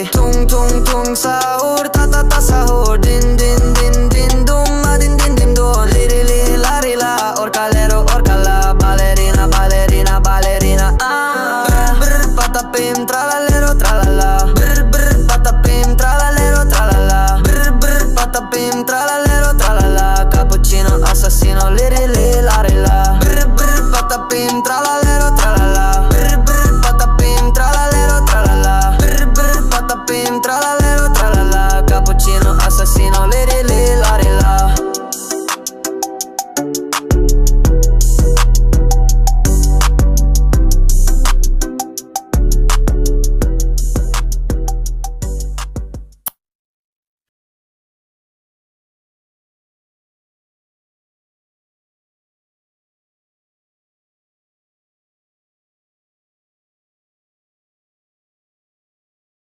Tung tung tung sahur, ta ta ta sahur. Din din din din dum, ma din din din dum. Li li la ri la, orcalero orcala. Ballerina ballerina ballerina. Brr brr patapim tralalero tralala. Brr brr patapim tralalero tralala. Brr brr patapim tralalero tralala. Cappuccino assassino, li li la ri la. Brr brr patapim tralalero tralala. Brr brr patapim tralalero tralala. Brr brr patapim tralala.